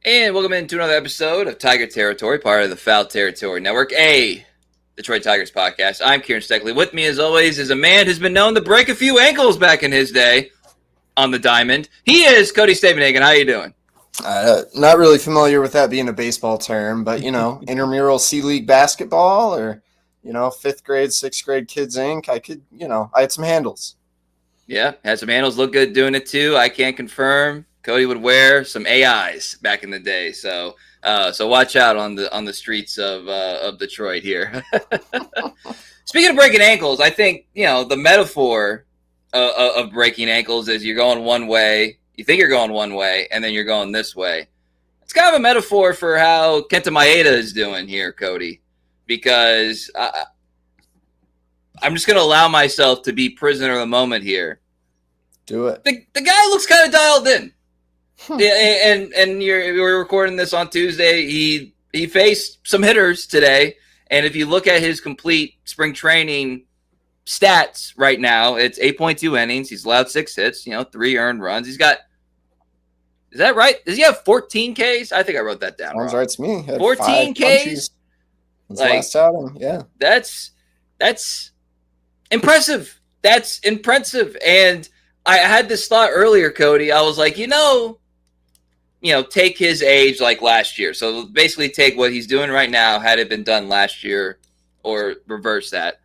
And welcome into another episode of Tiger Territory, part of the Foul Territory Network, a Detroit Tigers podcast. I'm Kieran Steckley. With me, as always, is a man who's been known to break a few ankles back in his day on the diamond. He is Cody Stavenhagen. How you doing? Not really familiar with that being a baseball term, but, intramural C-League basketball or, 5th grade, 6th grade Kids Inc. I had some handles. Yeah, had some handles. Look good doing it, too. I can't confirm. Cody would wear some AIs back in the day, so watch out on the streets of Detroit here. Speaking of breaking ankles, I think the metaphor of breaking ankles is you're going one way, you think you're going one way, and then you're going this way. It's kind of a metaphor for how Kenta Maeda is doing here, Cody, because I'm just going to allow myself to be prisoner of the moment here. Do it. The guy looks kind of dialed in. Yeah, and we're recording this on Tuesday. He faced some hitters today, and if you look at his complete spring training stats right now, it's 8.2 innings. He's allowed 6 hits, 3 earned runs. He's got, is that right? Does he have 14 Ks? I think I wrote that down. Sounds right to me. 14 Ks. Last outing, yeah. That's impressive. That's impressive. And I had this thought earlier, Cody. I was like, take his age like last year. So basically take what he's doing right now, had it been done last year, or reverse that.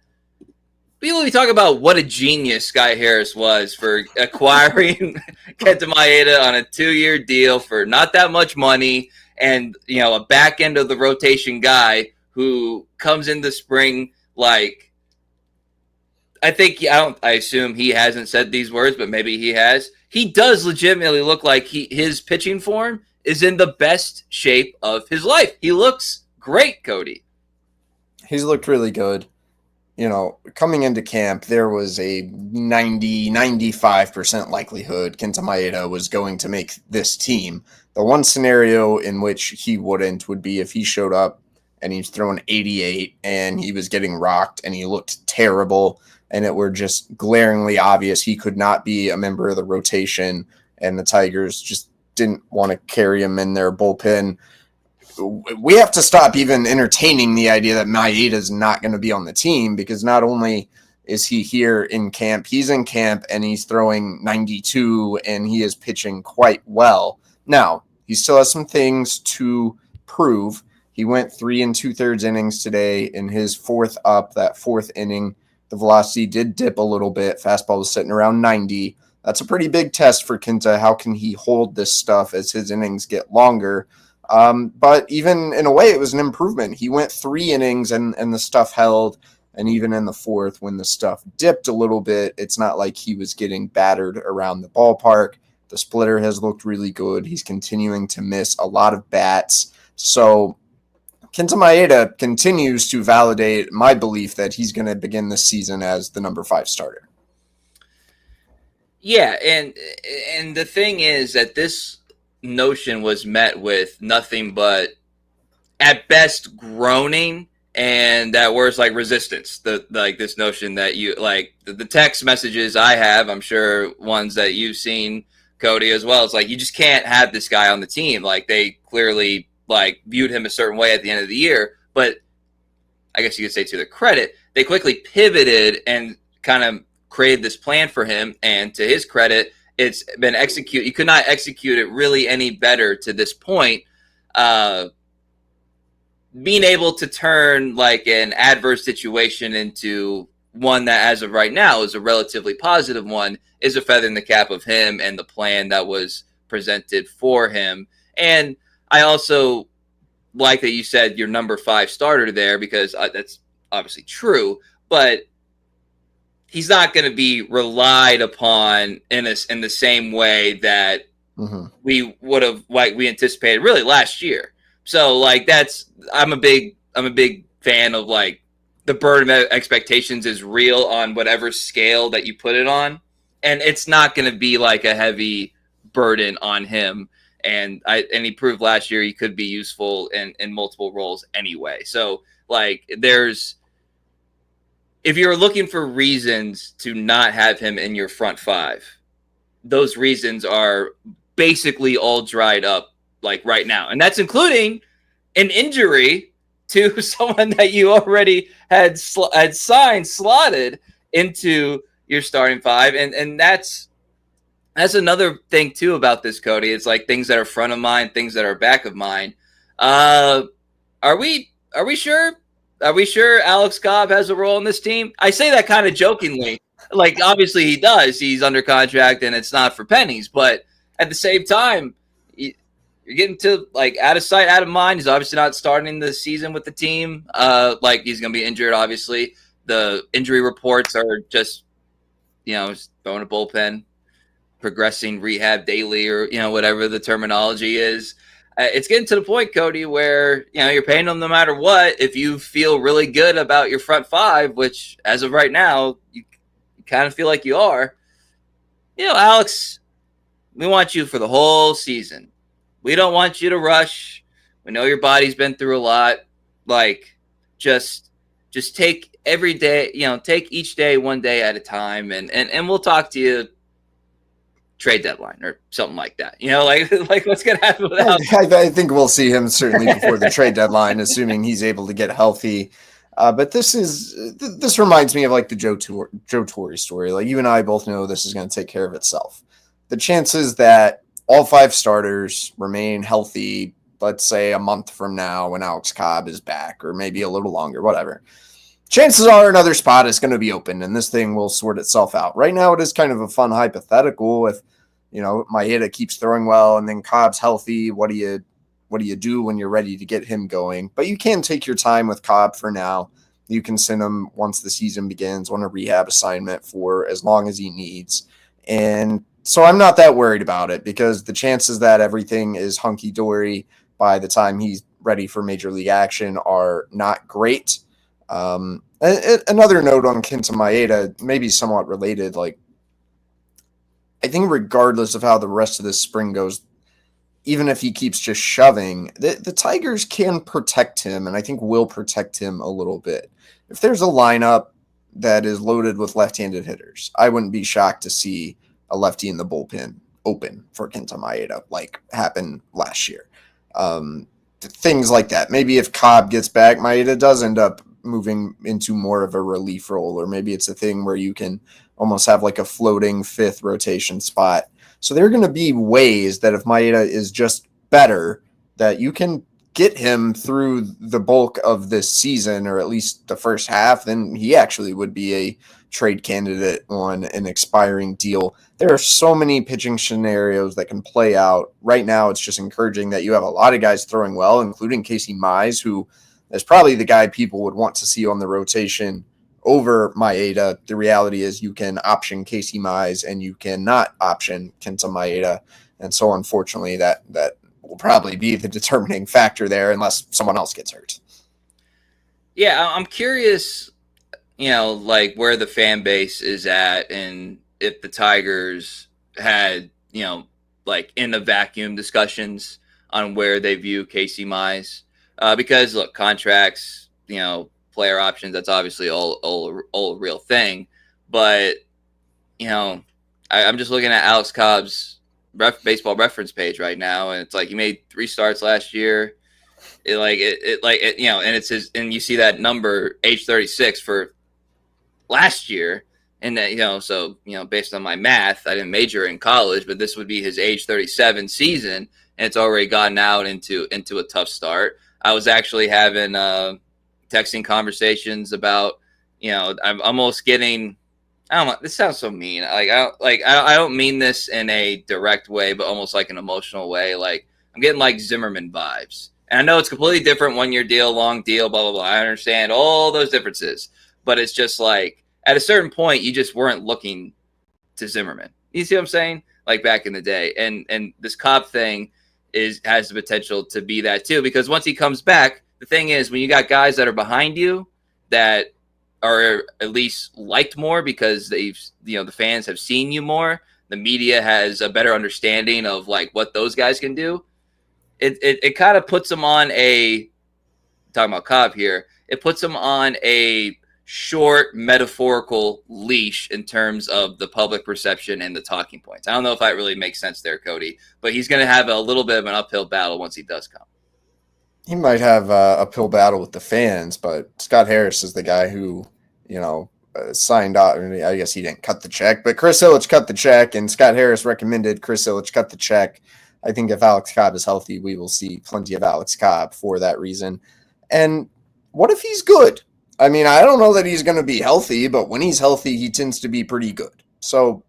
People be talking about what a genius Sky Harris was for acquiring Kenta Maeda on a 2-year deal for not that much money, and a back end of the rotation guy who comes into spring like, I assume he hasn't said these words, but maybe he has. He does legitimately look like his pitching form is in the best shape of his life. He looks great, Cody. He's looked really good. Coming into camp, there was a 95% likelihood Kenta Maeda was going to make this team. The one scenario in which he wouldn't would be if he showed up and he's throwing 88 and he was getting rocked and he looked terrible, and it were just glaringly obvious he could not be a member of the rotation, and the Tigers just didn't want to carry him in their bullpen. We have to stop even entertaining the idea that Maeda is not going to be on the team, because not only is he here in camp, he's in camp and he's throwing 92 and he is pitching quite well. Now, he still has some things to prove. He went 3 2/3 innings today. In his fourth up, that fourth inning, the velocity did dip a little bit. Fastball was sitting around 90. That's a pretty big test for Kenta. How can he hold this stuff as his innings get longer? But even in a way, it was an improvement. He went 3 innings and the stuff held. And even in the fourth, when the stuff dipped a little bit, it's not like he was getting battered around the ballpark. The splitter has looked really good. He's continuing to miss a lot of bats. So Kenta Maeda continues to validate my belief that he's going to begin this season as the number 5 starter. Yeah, and the thing is that this notion was met with nothing but, at best, groaning, and that words like resistance. This notion that you like the text messages I have, I'm sure ones that you've seen, Cody, as well. It's like, you just can't have this guy on the team. Like, they clearly viewed him a certain way at the end of the year, but I guess you could say to their credit, they quickly pivoted and kind of created this plan for him. And to his credit, it's been executed. You could not execute it really any better to this point. Being able to turn like an adverse situation into one that, as of right now, is a relatively positive one, is a feather in the cap of him and the plan that was presented for him. And I also like that you said your number 5 starter there, because that's obviously true, but he's not going to be relied upon in the same way that we would have, like we anticipated really last year. So I'm a big fan of like the burden of expectations is real on whatever scale that you put it on, and it's not going to be like a heavy burden on him. And he proved last year he could be useful in multiple roles anyway. So if you're looking for reasons to not have him in your front 5, those reasons are basically all dried up like right now, and that's including an injury to someone that you already had signed slotted into your starting five, and that's another thing too about this, Cody. It's like things that are front of mind, things that are back of mind. Are we sure? Are we sure Alex Cobb has a role in this team? I say that kind of jokingly. Like, obviously he does. He's under contract and it's not for pennies. But at the same time, you're getting to, like, out of sight, out of mind. He's obviously not starting the season with the team. Like, he's going to be injured, obviously. The injury reports are just, throwing a bullpen, progressing rehab daily, or, whatever the terminology is. It's getting to the point, Cody, where, you're paying them no matter what. If you feel really good about your front five, which as of right now, you kind of feel like you are, Alex, we want you for the whole season. We don't want you to rush. We know your body's been through a lot. Like, just take every day, take each day one day at a time, and we'll talk to you trade deadline or something like that. Like what's going to happen with Alex? I think we'll see him certainly before the trade deadline, assuming he's able to get healthy. But this reminds me of like the Joe Torre story. Like, you and I both know this is going to take care of itself. The chances that all five starters remain healthy, let's say a month from now when Alex Cobb is back, or maybe a little longer, whatever, chances are another spot is going to be open and this thing will sort itself out. Right now, it is kind of a fun hypothetical. If, Maeda keeps throwing well and then Cobb's healthy, what do you do when you're ready to get him going? But you can take your time with Cobb for now. You can send him once the season begins on a rehab assignment for as long as he needs. And so I'm not that worried about it, because the chances that everything is hunky-dory by the time he's ready for major league action are not great. Another note on Kenta Maeda, maybe somewhat related, like, I think regardless of how the rest of this spring goes, even if he keeps just shoving, the Tigers can protect him, and I think will protect him a little bit. If there's a lineup that is loaded with left-handed hitters, I wouldn't be shocked to see a lefty in the bullpen open for Kenta Maeda, like happened last year. Things like that. Maybe if Cobb gets back, Maeda does end up moving into more of a relief role, or maybe it's a thing where you can almost have like a floating fifth rotation spot. So there are going to be ways that if Maeda is just better, that you can get him through the bulk of this season, or at least the first half, then he actually would be a trade candidate on an expiring deal. There are so many pitching scenarios that can play out. Right now, it's just encouraging that you have a lot of guys throwing well, including Casey Mize, who is probably the guy people would want to see on the rotation over Maeda. The reality is you can option Casey Mize and you cannot option Kenta Maeda. And so unfortunately that will probably be the determining factor there, unless someone else gets hurt. Yeah, I'm curious, like where the fan base is at, and if the Tigers had, like in the vacuum discussions on where they view Casey Mize. Because look, contracts, player options, that's obviously all a real thing. But, I'm just looking at Alex Cobb's baseball reference page right now, and it's like he made 3 starts last year. And it's his, and you see that number, age 36 for last year. And that, so, based on my math, I didn't major in college, but this would be his age 37 season, and it's already gotten out into a tough start. I was actually having texting conversations about, I'm almost getting, I don't know, this sounds so mean. I don't mean this in a direct way, but almost like an emotional way. Like, I'm getting like Zimmerman vibes. And I know it's completely different, 1-year deal, long deal, blah, blah, blah. I understand all those differences, but it's just like, at a certain point, you just weren't looking to Zimmerman. You see what I'm saying? Like back in the day. And this Cobb thing has the potential to be that too, because once he comes back, the thing is, when you got guys that are behind you that are at least liked more because they've, the fans have seen you more, the media has a better understanding of like what those guys can do. It kind of puts them on talking about Cobb here, it puts them on a short metaphorical leash in terms of the public perception and the talking points. I don't know if that really makes sense there, Cody, but he's going to have a little bit of an uphill battle once he does come. He might have a uphill battle with the fans, but Scott Harris is the guy who, signed out. I guess he didn't cut the check, but Chris Ilitch cut the check, and Scott Harris recommended Chris Ilitch cut the check. I think if Alex Cobb is healthy, we will see plenty of Alex Cobb for that reason. And what if he's good? I mean, I don't know that he's going to be healthy, but when he's healthy, he tends to be pretty good. So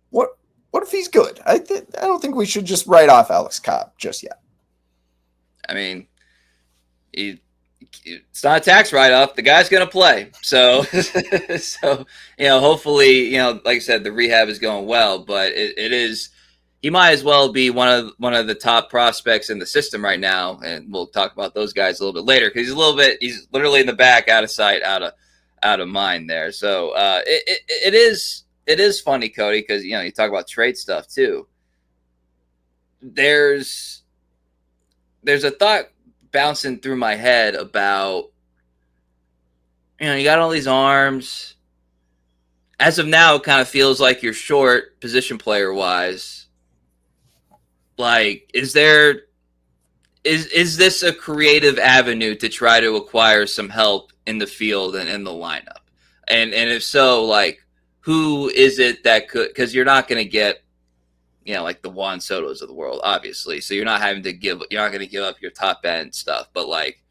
what if he's good? I don't think we should just write off Alex Cobb just yet. I mean, it's not a tax write-off. The guy's going to play. So, hopefully, like I said, the rehab is going well, but it is, he might as well be one of the top prospects in the system right now. And we'll talk about those guys a little bit later, because he's literally in the back, out of sight, out of mind there. So it is funny, Cody, because, you talk about trade stuff too. There's a thought bouncing through my head about, you got all these arms. As of now, it kind of feels like you're short position player wise. Like, is this a creative avenue to try to acquire some help in the field and in the lineup? And if so, like, who is it that could, because you're not going to get, like the Juan Sotos of the world, obviously. So you're not going to give up your top end stuff. But, like,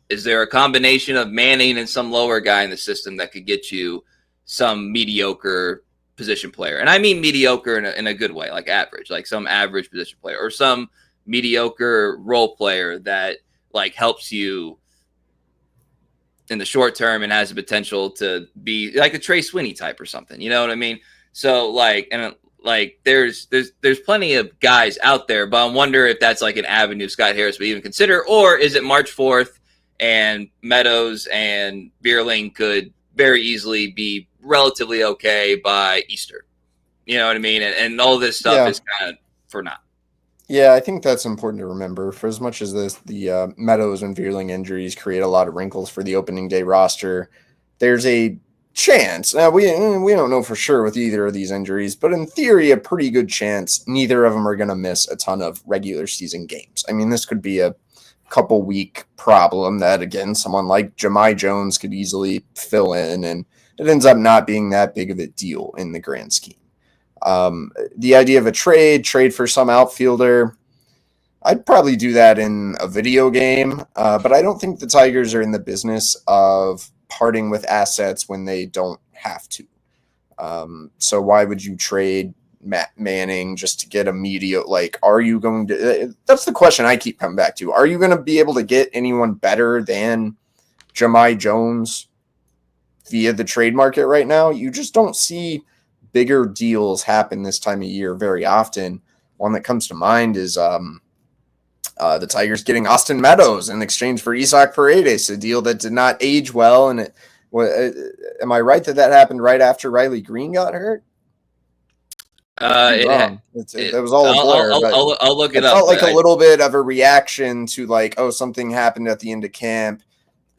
is there a combination of Manning and some lower guy in the system that could get you some mediocre position player? And I mean mediocre in a good way, like average, like some average position player, or some mediocre role player that, like, helps you in the short term and has the potential to be like a Trey Sweeney type or something. You know what I mean? So, like, and like, there's plenty of guys out there, but I wonder if that's like an avenue Scott Harris would even consider, or is it March 4th and Meadows and Bierling could very easily be relatively okay by Easter? You know what I mean? And all this stuff is kind of for now. Yeah, I think that's important to remember. For as much as the Meadows and Bierling injuries create a lot of wrinkles for the opening day roster, there's a chance. Now, we don't know for sure with either of these injuries, but in theory, a pretty good chance neither of them are going to miss a ton of regular season games. I mean, this could be a couple week problem that, again, someone like Jahmai Jones could easily fill in, and it ends up not being that big of a deal in the grand scheme. The idea of a trade for some outfielder, I'd probably do that in a video game, but I don't think the Tigers are in the business of parting with assets when they don't have to. So why would you trade Matt Manning just to get immediate, like, are you going to, that's the question I keep coming back to. Are you going to be able to get anyone better than Jahmai Jones via the trade market right now? You just don't see bigger deals happen this time of year very often. One that comes to mind is the Tigers getting Austin Meadows in exchange for Isaac Paredes, a deal that did not age well. And am I right that happened right after Riley Greene got hurt? It was all a blur. I'll look it up. It felt like a little bit of a reaction to, like, oh, something happened at the end of camp.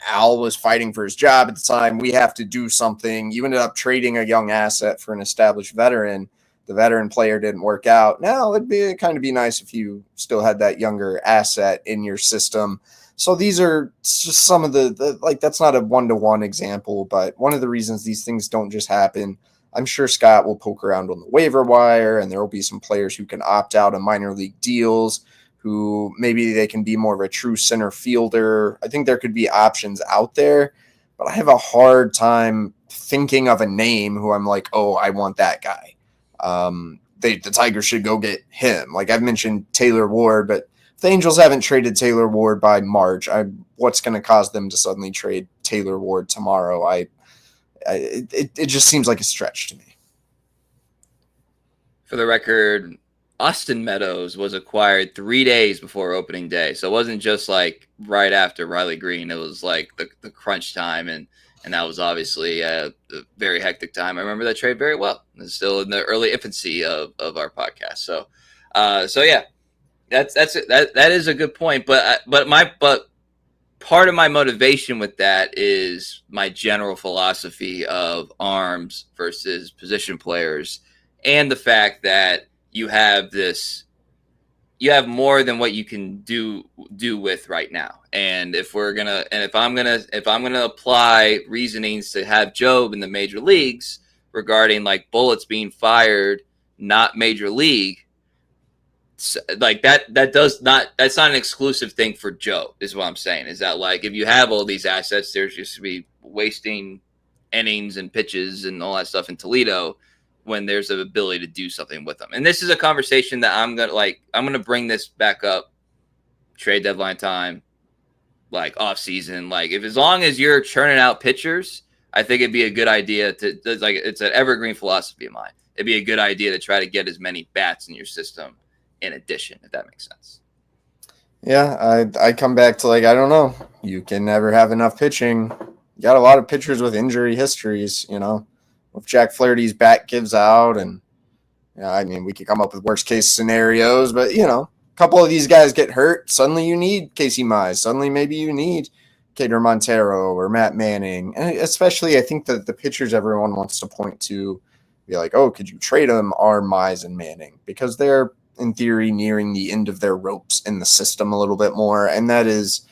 Al was fighting for his job at the time. We have to do something. You ended up trading a young asset for an established veteran. The veteran player didn't work out. Now, it'd kind of be nice if you still had that younger asset in your system. So these are just some of the like, that's not a one-to-one example, but one of the reasons these things don't just happen. I'm sure Scott will poke around on the waiver wire, and there will be some players who can opt out of minor league deals, who maybe they can be more of a true center fielder. I think there could be options out there, but I have a hard time thinking of a name who I'm like, oh, I want that guy. The Tigers should go get him. Like, I've mentioned Taylor Ward, but if the Angels haven't traded Taylor Ward by March, what's going to cause them to suddenly trade Taylor Ward tomorrow? It just seems like a stretch to me. For the record, Austin Meadows was acquired 3 days before opening day. So it wasn't just like right after Riley Greene. It was like the crunch time. And that was obviously a very hectic time. I remember that trade very well. It's still in the early infancy of our podcast. So yeah, that is a good point. But part of my motivation with that is my general philosophy of arms versus position players, and the fact that you have more than what you can do with right now. And if I'm gonna apply reasonings to have Job in the major leagues regarding like bullets being fired, not major league, like that's not an exclusive thing for Joe, is what I'm saying. Is that like if you have all these assets, there's just to be wasting innings and pitches and all that stuff in Toledo when there's the ability to do something with them. And this is a conversation that I'm gonna bring this back up trade deadline time, like off season. Like if as long as you're churning out pitchers, I think it'd be a good idea to like it's an evergreen philosophy of mine. It'd be a good idea to try to get as many bats in your system in addition, if that makes sense. Yeah, I come back to like, I don't know. You can never have enough pitching. You got a lot of pitchers with injury histories, you know. If Jack Flaherty's back gives out, and I mean, we could come up with worst case scenarios, but you know, a couple of these guys get hurt. Suddenly you need Casey Mize. Suddenly maybe you need Kader Montero or Matt Manning. And especially I think that the pitchers everyone wants to point to be like, oh, could you trade them are Mize and Manning? Because they're in theory nearing the end of their ropes in the system a little bit more. And that is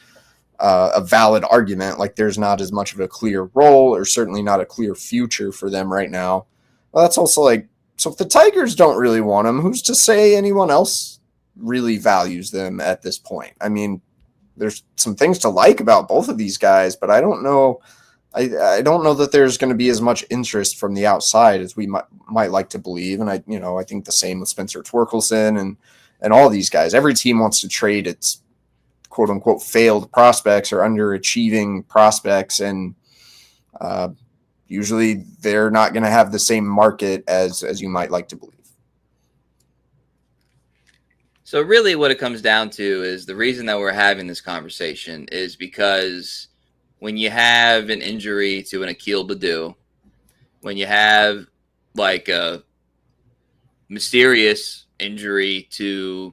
a valid argument. Like there's not as much of a clear role or certainly not a clear future for them right now. Well, that's also like, so if the Tigers don't really want them, who's to say anyone else really values them at this point? I mean, there's some things to like about both of these guys, but I don't know. I don't know that there's going to be as much interest from the outside as we might like to believe. And I think the same with Spencer Torkelson and all these guys. Every team wants to trade its quote unquote failed prospects or underachieving prospects. And usually they're not going to have the same market as you might like to believe. So really what it comes down to is the reason that we're having this conversation is because when you have an injury to an Akil Baddoo, when you have like a mysterious injury to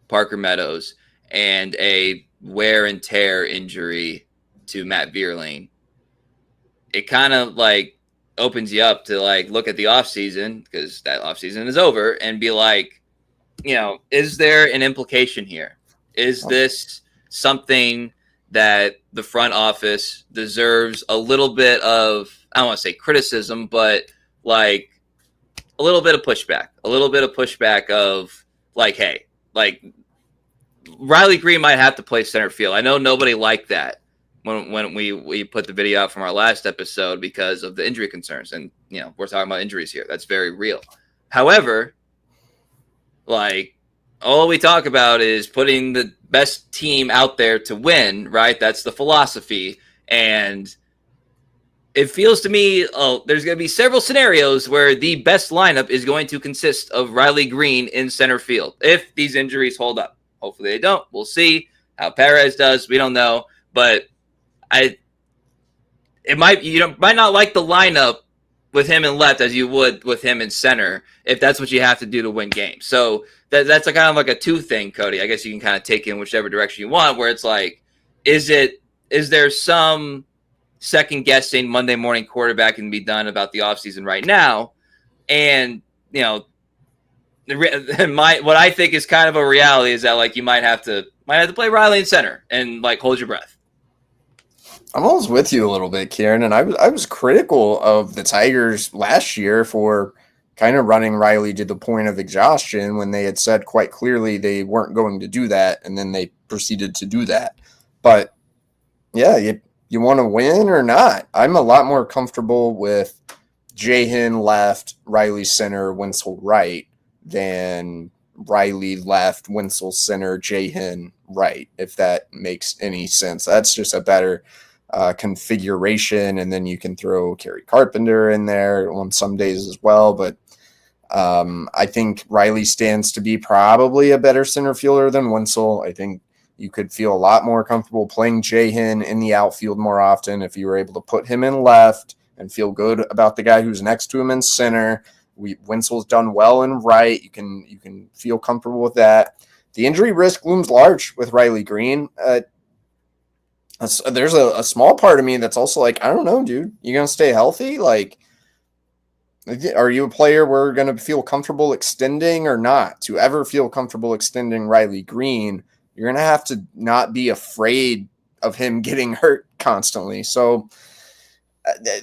Parker Meadows and a wear and tear injury to Matt Vierling, it kind of like opens you up to like look at the offseason, because that offseason is over, and be like, you know, is there an implication here? Is this something that the front office deserves a little bit of, I don't want to say criticism, but like a little bit of pushback of like, hey, like Riley Greene might have to play center field. I know nobody liked that when we put the video out from our last episode because of the injury concerns. And, you know, we're talking about injuries here. That's very real. However, like, all we talk about is putting the best team out there to win, right? That's the philosophy. And it feels to me there's going to be several scenarios where the best lineup is going to consist of Riley Greene in center field if these injuries hold up. Hopefully they don't. We'll see how Perez does. We don't know. But you might not like the lineup with him in left as you would with him in center if that's what you have to do to win games. So that's a kind of like a two thing, Cody. I guess you can kind of take in whichever direction you want, where it's like, is there some second guessing Monday morning quarterbacking to be done about the offseason right now? And, you know, what I think is kind of a reality is that like you might have to play Riley in center and like hold your breath. I'm almost with you a little bit, Kieran, and I was critical of the Tigers last year for kind of running Riley to the point of exhaustion when they had said quite clearly they weren't going to do that, and then they proceeded to do that. But yeah, you want to win or not? I'm a lot more comfortable with Jahan left, Riley center, Winsel right than Riley left, Winsel center, Jahan right, if that makes any sense. That's just a better configuration, and then you can throw Kerry Carpenter in there on some days as well. But I think Riley stands to be probably a better center fielder than Winsel. I think you could feel a lot more comfortable playing Jahan in the outfield more often if you were able to put him in left and feel good about the guy who's next to him in center. Winsel's done well in right. You can feel comfortable with that. The injury risk looms large with Riley Greene. there's a small part of me that's also like, I don't know, dude. You gonna stay healthy? Like, are you a player we're gonna feel comfortable extending or not? To ever feel comfortable extending Riley Greene, you're gonna have to not be afraid of him getting hurt constantly. So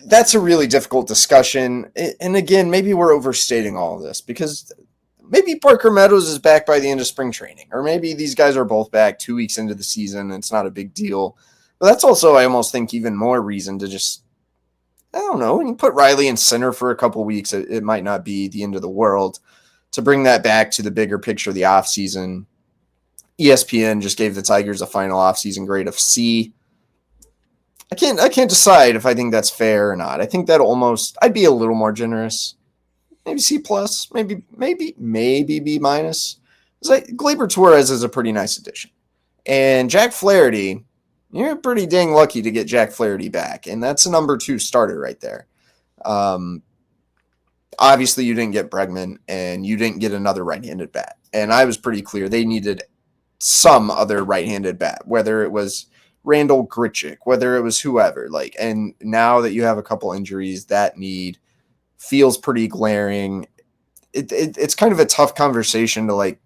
that's a really difficult discussion. And again, maybe we're overstating all of this because maybe Parker Meadows is back by the end of spring training, or maybe these guys are both back 2 weeks into the season. And it's not a big deal. But that's also, I almost think, even more reason to just, I don't know, when you put Riley in center for a couple weeks, it might not be the end of the world. To bring that back to the bigger picture of the offseason, ESPN just gave the Tigers a final offseason grade of C. I can't decide if I think that's fair or not. I think that I'd be a little more generous. Maybe C plus, maybe B minus. Gleyber Torres is a pretty nice addition. And Jack Flaherty, you're pretty dang lucky to get Jack Flaherty back. And that's a number 2 starter right there. Obviously, you didn't get Bregman, and you didn't get another right-handed bat. And I was pretty clear they needed some other right-handed bat, whether it was Randall Grichuk, whether it was whoever. And now that you have a couple injuries, that need feels pretty glaring. It's kind of a tough conversation to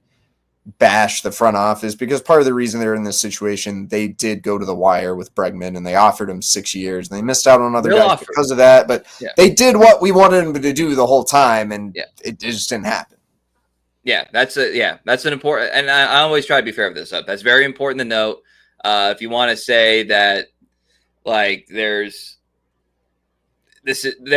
bash the front office, because part of the reason they're in this situation, they did go to the wire with Bregman and they offered him 6 years and they missed out on other guys because of that. But they did what we wanted them to do the whole time, and it just didn't happen. Yeah, that's an important, and I always try to be fair with this stuff. That's very important to note. If you want to say that, they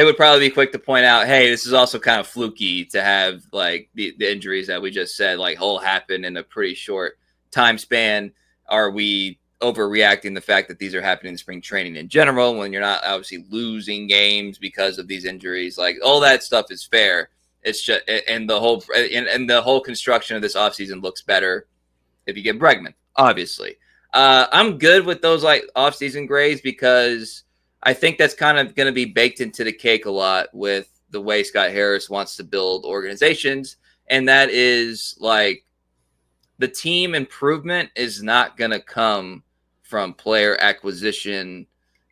would probably be quick to point out, hey, this is also kind of fluky to have the injuries that we just said all happen in a pretty short time span. Are we overreacting the fact that these are happening in spring training in general when you're not obviously losing games because of these injuries? All that stuff is fair. It's just, and the whole construction of this offseason looks better if you get Bregman, obviously. I'm good with those offseason grades because I think that's kind of going to be baked into the cake a lot with the way Scott Harris wants to build organizations. And that is the team improvement is not going to come from player acquisition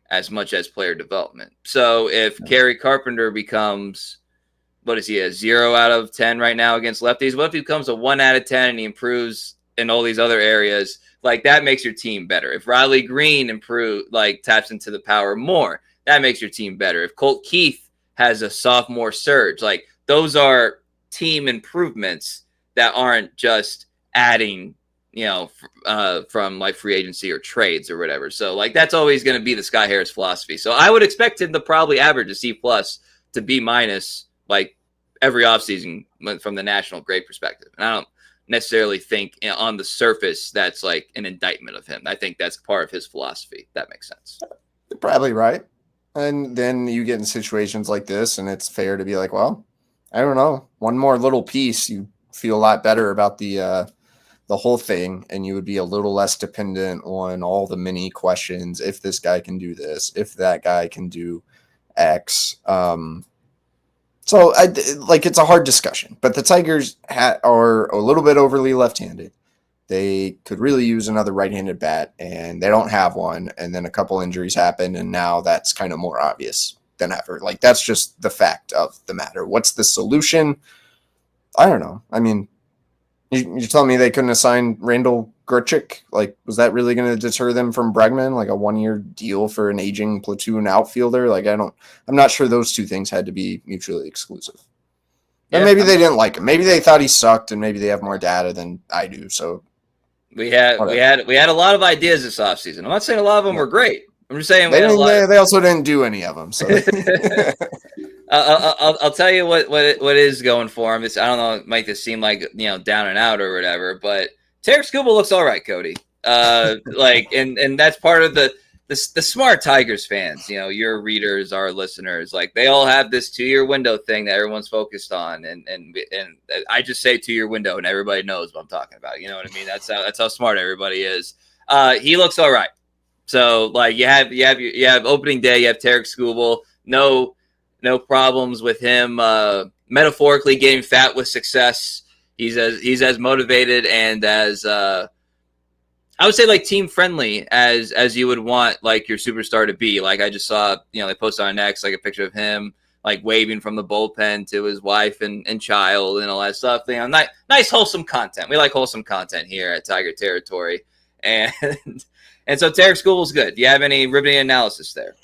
as much as player development. So if Kerry Carpenter becomes, what is he, a 0 out of 10 right now against lefties? What if he becomes a 1 out of 10 and he improves in all these other areas? That makes your team better. If Riley Greene taps into the power more, that makes your team better. If Colt Keith has a sophomore surge, those are team improvements that aren't just adding, from free agency or trades or whatever. So that's always going to be the Sky Harris philosophy. So I would expect him to probably average a C plus to B minus every offseason from the national grade perspective. And I don't necessarily think on the surface that's an indictment of him. I think that's part of his philosophy. That makes sense. You're probably right. And then you get in situations like this, and it's fair to be well, I don't know, one more little piece, you feel a lot better about the whole thing, and you would be a little less dependent on all the mini questions. If this guy can do this, if that guy can do X. So it's a hard discussion, but the Tigers are a little bit overly left-handed. They could really use another right-handed bat, and they don't have one. And then a couple injuries happen, and now that's kind of more obvious than ever. That's just the fact of the matter. What's the solution? I don't know. I mean, you're telling me they couldn't assign Randall Grichuk? Was that really going to deter them from Bregman? A 1-year deal for an aging platoon outfielder? I'm not sure those two things had to be mutually exclusive. And maybe they didn't like him. Maybe they thought he sucked, and maybe they have more data than I do. So we had a lot of ideas this offseason. I'm not saying a lot of them were great. I'm just saying they also didn't do any of them. So I'll tell you what is going for him. I don't know, it might just seem down and out or whatever, but Tarik Skubal looks all right, Cody. And that's part of the smart Tigers fans. Your readers, our listeners, they all have this 2-year window thing that everyone's focused on, and I just say 2-year window, and everybody knows what I'm talking about. You know what I mean? That's how smart everybody is. He looks all right. So you have opening day, you have Tarik Skubal, no problems with him metaphorically getting fat with success. He's as motivated and as I would say like team friendly as you would want like your superstar to be. Like I just saw, they posted on X like a picture of him like waving from the bullpen to his wife and child and all that stuff. Nice wholesome content. We like wholesome content here at Tiger Territory. And and so Tarik Skubal good. Do you have any riveting analysis there?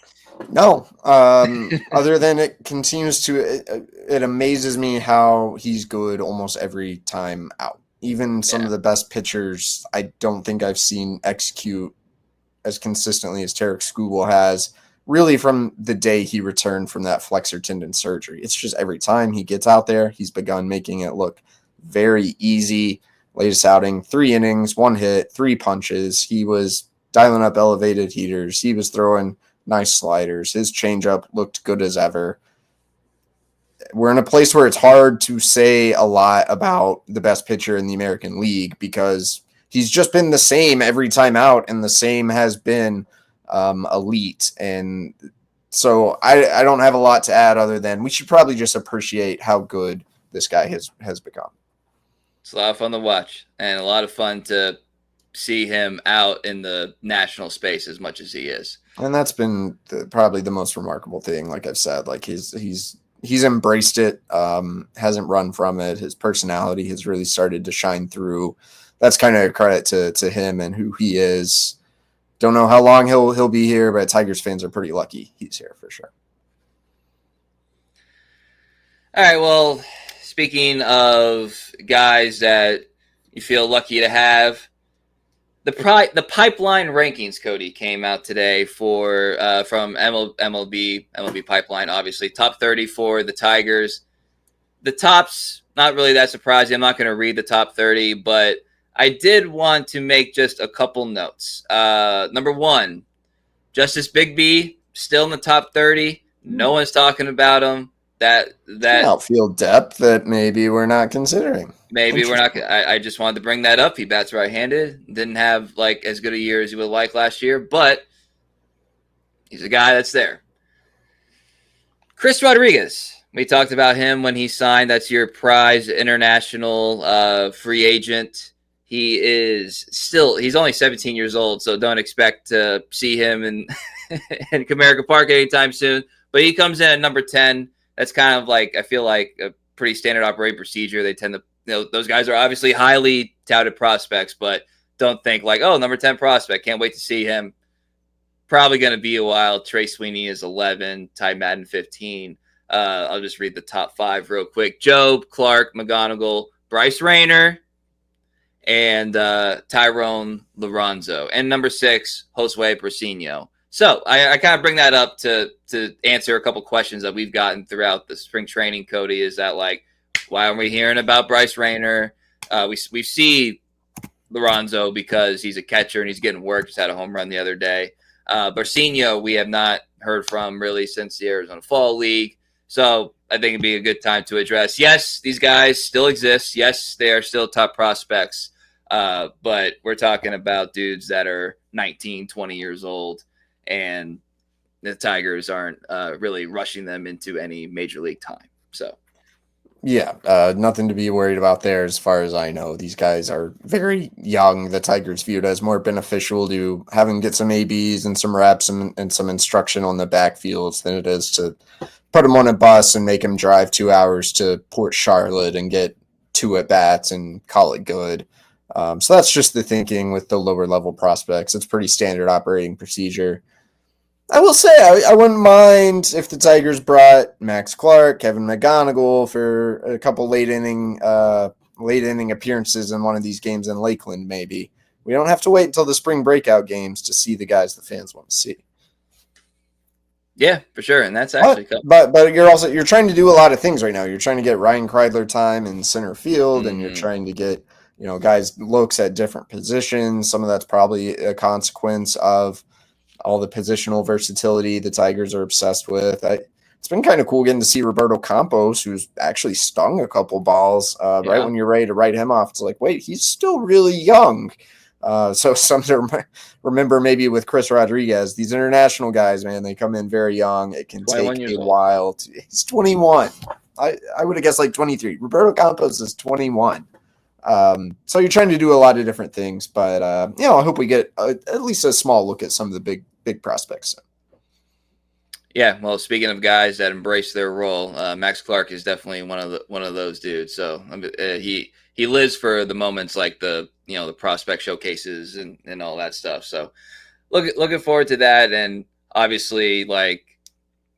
No. Other than it continues to, it amazes me how he's good almost every time out. Even some of the best pitchers, I don't think I've seen execute as consistently as Tarik Skubal has, really from the day he returned from that flexor tendon surgery. It's just every time he gets out there, he's begun making it look very easy. Latest outing, 3 innings, 1 hit, 3 punches. He was dialing up elevated heaters. He was throwing nice sliders. His changeup looked good as ever. We're in a place where it's hard to say a lot about the best pitcher in the American League because he's just been the same every time out, and the same has been elite. And so I don't have a lot to add other than we should probably just appreciate how good this guy has become. It's a lot of fun to watch and a lot of fun to see him out in the national space as much as he is. And that's been probably the most remarkable thing. Like I've said, like he's embraced it, hasn't run from it. His personality has really started to shine through. That's kind of a credit to him and who he is. Don't know how long he'll be here, but Tigers fans are pretty lucky he's here for sure. All right, well, speaking of guys that you feel lucky to have, the pipeline rankings, Cody, came out today for from MLB Pipeline, obviously. Top 30 for the Tigers. The top's not really that surprising. I'm not going to read the top 30, but I did want to make just a couple notes. Number 1, Justice Bigby, still in the top 30. No one's talking about him. That outfield depth that maybe we're not considering. Maybe we're not. I just wanted to bring that up. He bats right-handed. Didn't have like as good a year as he would like last year, but he's a guy that's there. Chris Rodriguez. We talked about him when he signed. That's your prize international free agent. He's only 17 years old, so don't expect to see him in Comerica Park anytime soon. But he comes in at number 10. That's kind of like, I feel like a pretty standard operating procedure. They tend to, those guys are obviously highly touted prospects, but don't think like, oh, number 10 prospect. Can't wait to see him. Probably going to be a while. Trey Sweeney is 11, Ty Madden 15. I'll just read the top 5 real quick. Job, Clark, McGonigal, Bryce Rayner, and Tyrone Lorenzo. And number 6, Josue Persino. So I kind of bring that up to answer a couple questions that we've gotten throughout the spring training, Cody, is that like, why aren't we hearing about Bryce Rayner? We see Lorenzo because he's a catcher and he's getting work. Just had a home run the other day. Persino, we have not heard from really since the Arizona Fall League. So I think it'd be a good time to address. Yes, these guys still exist. Yes, they are still top prospects. But we're talking about dudes that are 19, 20 years old. And the Tigers aren't really rushing them into any major league time. So, yeah, nothing to be worried about there as far as I know. These guys are very young. The Tigers view it as more beneficial to have them get some ABs and some reps and some instruction on the backfields than it is to put them on a bus and make them drive 2 hours to Port Charlotte and get 2 at-bats and call it good. So that's just the thinking with the lower level prospects. It's pretty standard operating procedure. I will say I wouldn't mind if the Tigers brought Max Clark, Kevin McGonigal for a couple late inning appearances in one of these games in Lakeland. Maybe we don't have to wait until the spring breakout games to see the guys the fans want to see. Yeah, for sure, and that's actually but you're trying to do a lot of things right now. You're trying to get Ryan Kreidler time in center field, and you're trying to get guys looks at different positions. Some of that's probably a consequence of all the positional versatility the Tigers are obsessed with. It's been kind of cool getting to see Roberto Campos, who's actually stung a couple balls right when you're ready to write him off. It's like, wait, he's still really young. So something to remember maybe with Chris Rodriguez, these international guys, man, they come in very young. It can take a while. He's 21. I would have guessed like 23. Roberto Campos is 21. So you're trying to do a lot of different things, but I hope we get at least a small look at some of the big prospects. Yeah, well, speaking of guys that embrace their role, Max Clark is definitely one of those dudes. So he lives for the moments like the prospect showcases and all that stuff. So looking forward to that, and obviously like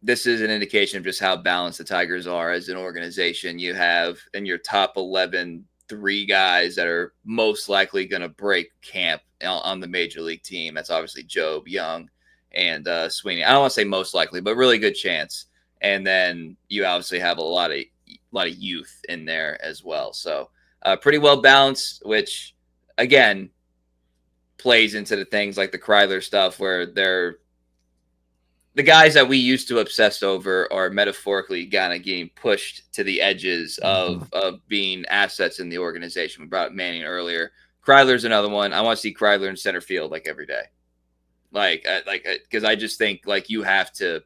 this is an indication of just how balanced the Tigers are as an organization. You have in your top 11 3 guys that are most likely going to break camp on the major league team. That's obviously Job, Young, and Sweeney. I don't want to say most likely, but really good chance. And then you obviously have a lot of youth in there as well. So pretty well balanced, which again plays into the things like the Kreidler stuff where they're the guys that we used to obsess over are metaphorically kind of getting pushed to the edges of being assets in the organization. We brought up Manning earlier. Kreidler's another one. I want to see Kreidler in center field like every day. Because I just think like you have to,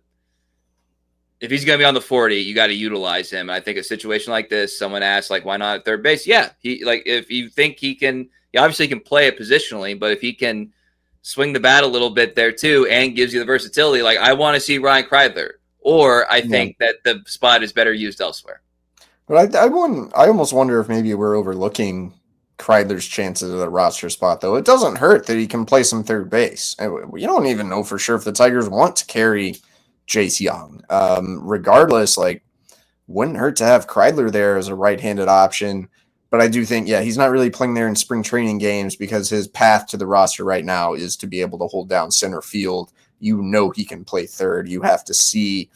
if he's going to be on the 40, you got to utilize him. And I think a situation like this, someone asked like, why not at third base? Yeah. If you think he can, he obviously can play it positionally, but if he can swing the bat a little bit there too, and gives you the versatility, like I want to see Ryan Kreidler, or I think that the spot is better used elsewhere. But I almost wonder if maybe we're overlooking Kreidler's chances at a roster spot, though. It doesn't hurt that he can play some third base. You don't even know for sure if the Tigers want to carry Jace Young. Regardless, like, wouldn't hurt to have Kreidler there as a right-handed option. But I do think, he's not really playing there in spring training games because his path to the roster right now is to be able to hold down center field. You know he can play third. You have to see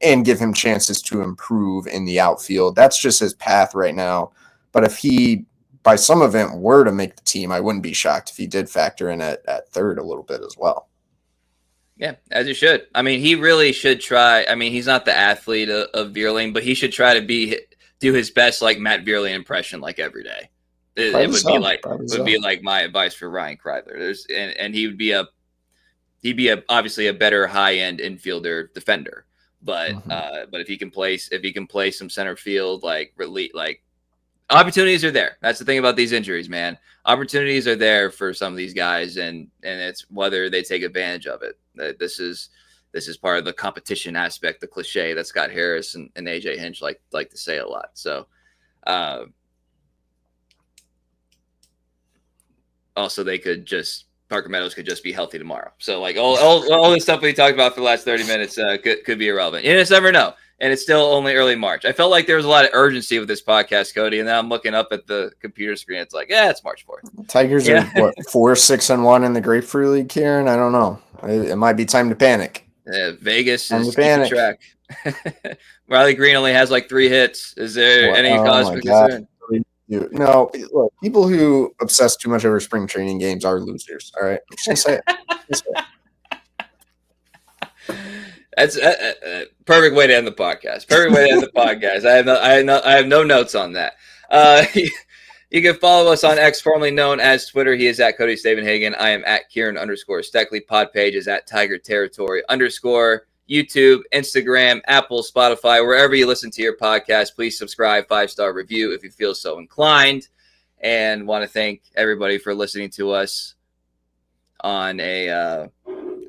and give him chances to improve in the outfield. That's just his path right now. But if he, by some event, were to make the team, I wouldn't be shocked if he did factor in at third a little bit as well. Yeah, as he should. I mean, he really should try. I mean, he's not the athlete of Vierling, but he should try to do his best like Matt Vierling impression like every day. It would be like my advice for Ryan Kreidler. And he would be obviously a better high end infielder defender. But but if he can play some center field, like opportunities are there. That's the thing about these injuries, man. Opportunities are there for some of these guys, and it's whether they take advantage of it. This is part of the competition aspect, the cliche that Scott Harris and AJ Hinch like to say a lot. So also Parker Meadows could just be healthy tomorrow. So like all the stuff we talked about for the last 30 minutes could be irrelevant. You just never know. And it's still only early March. I felt like there was a lot of urgency with this podcast, Cody. And then I'm looking up at the computer screen. It's like, it's March 4th. Tigers are 4-6-1 in the Grapefruit League, Kieran? I don't know. It might be time to panic. Vegas is keeping track. Riley Greene only has like 3 hits. Is there any cause for concern? No, look, people who obsess too much over spring training games are losers. All right, I'm just gonna say it. That's a perfect way to end the podcast. I have no notes on that. You can follow us on X, formerly known as Twitter. He is at Cody Stavenhagen. I am at Kieran_Steckley. Pod page is at Tiger Territory _ YouTube, Instagram, Apple, Spotify, wherever you listen to your podcast. Please subscribe, 5-star review if you feel so inclined. And want to thank everybody for listening to us on a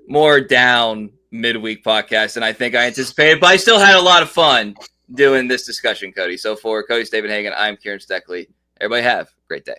more down midweek podcast than I think I anticipated, but I still had a lot of fun doing this discussion, Cody. So for Cody Stavenhagen, I'm Kieran Steckley. Everybody have a great day.